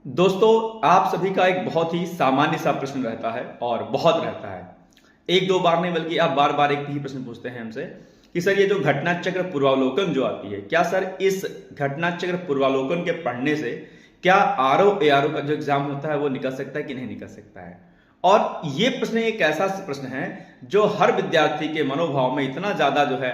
दोस्तों, आप सभी का एक बहुत ही सामान्य सा प्रश्न रहता है और बहुत रहता है। एक दो बार नहीं बल्कि आप बार बार एक ही प्रश्न पूछते हैं हमसे कि सर ये जो घटना चक्र पूर्वावलोकन जो आती है, क्या सर इस घटना चक्र पूर्वावलोकन के पढ़ने से क्या आरओ एआरओ का जो एग्जाम होता है वो निकल सकता है कि नहीं निकल सकता है। और ये प्रश्न एक ऐसा प्रश्न है जो हर विद्यार्थी के मनोभाव में इतना ज्यादा जो है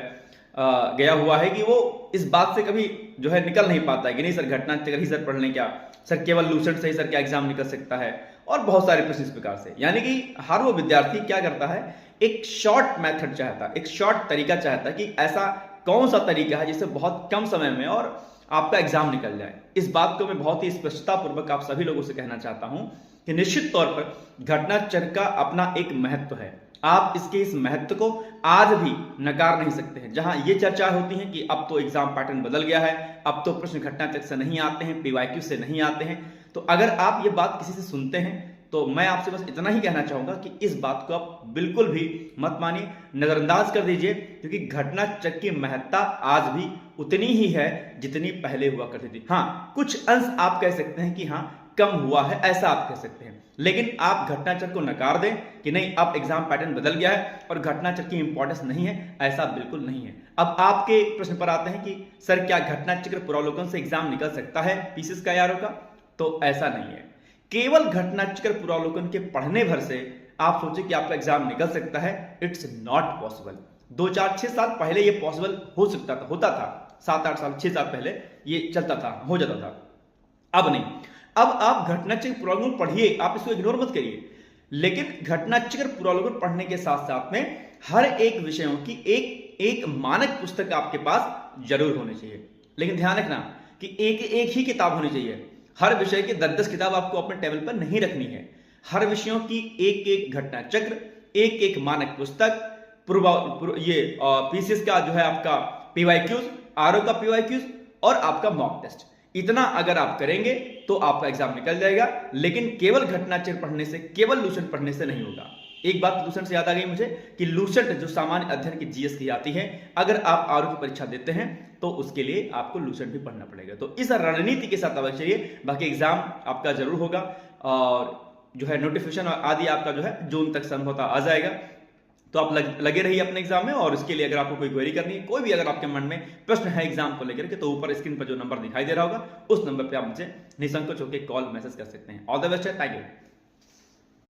गया हुआ है कि वो इस बात से कभी जो है निकल नहीं पाता है कि नहीं सर घटना चक्र ही सर पढ़ लें क्या, सर केवल लूसेंट से ही सर क्या एग्जाम निकल सकता है। और बहुत सारे प्रश्न इस प्रकार से, यानी कि हर वो विद्यार्थी क्या करता है, एक शॉर्ट मेथड चाहता है, एक शॉर्ट तरीका चाहता है कि ऐसा कौन सा तरीका है जिससे बहुत कम समय में और आपका एग्जाम निकल जाए। इस बात को मैं बहुत ही स्पष्टता पूर्वक आप सभी लोगों से कहना चाहता हूं कि निश्चित तौर पर घटना चक्र का अपना एक महत्व है। आप इसके इस महत्व को आज भी नकार नहीं सकते हैं। जहां ये चर्चा होती है कि अब तो एग्जाम पैटर्न बदल गया है, अब तो प्रश्न घटना चक्र से नहीं आते हैं, पीवाईक्यू से नहीं आते हैं, तो अगर आप ये बात किसी से सुनते हैं तो मैं आपसे बस इतना ही कहना चाहूंगा कि इस बात को आप बिल्कुल भी मत मानिए, नजरअंदाज कर दीजिए, क्योंकि घटना चक्र की महत्ता आज भी उतनी ही है जितनी पहले हुआ करती थी। हाँ, कुछ अंश आप कह सकते हैं कि हाँ कम हुआ है, ऐसा आप कह सकते हैं, लेकिन आप घटना चक्र को नकार दें कि नहीं अब एग्जाम पैटर्न बदल गया है और घटना चक्र की इंपॉर्टेंस नहीं है, ऐसा बिल्कुल नहीं है। अब आपके प्रश्न पर आते हैं कि सर क्या घटना चक्र पूर्वावलोकन से एग्जाम निकल सकता है पीसीएस का यारों का, तो ऐसा नहीं है। केवल घटना चक्र पूर्वावलोकन के पढ़ने भर से आप सोचे कि आपका एग्जाम निकल सकता है, इट्स नॉट पॉसिबल। 2 4 6 साल पहले ये पॉसिबल हो सकता था, होता था, 7 8 साल 6 साल पहले ये चलता था, हो जाता था, अब नहीं। अब आप घटना चक्र पूर्वावलोकन पढ़िए, आप इसको इग्नोर मत करिए, लेकिन घटना चक्र पूर्वावलोकन पढ़ने के साथ साथ में हर एक विषयों की एक एक मानक पुस्तक आपके पास जरूर होनी चाहिए। लेकिन ध्यान रखना कि एक एक ही किताब होनी चाहिए। हर विषय की 10 10 किताब आपको अपने टेबल पर नहीं रखनी है। हर विषयों की एक एक घटना चक्र, एक एक मानक पुस्तक, ये पीसीएस का जो है आपका पीवाईक्यूज, आरओ का पीवाईक्यूज और आपका मॉक टेस्ट, इतना अगर आप करेंगे तो आपका एग्जाम निकल जाएगा। लेकिन केवल घटना चक्र पढ़ने से, केवल लूसेंट पढ़ने से नहीं होगा। एक बात लूसेंट से याद आ गई मुझे कि लूसेंट जो सामान्य अध्ययन की जीएस की आती है, अगर आप आरओ की परीक्षा देते हैं तो उसके लिए आपको लूसेंट भी पढ़ना पड़ेगा। तो इस रणनीति के साथ अवश्य चलिए, बाकी एग्जाम आपका जरूर होगा और जो है नोटिफिकेशन आदि आपका जो है जून तक संभवतः आ जाएगा। तो आप लगे रहिए अपने एग्जाम में। और इसके लिए अगर आपको कोई क्वेरी करनी है, कोई भी अगर आपके मन में प्रश्न है एग्जाम को लेकर के, तो ऊपर स्क्रीन पर जो नंबर दिखाई दे रहा होगा उस नंबर पे आप मुझे निसंकोच होकर कॉल मैसेज कर सकते हैं। ऑल द बेस्ट है, थैंक यू।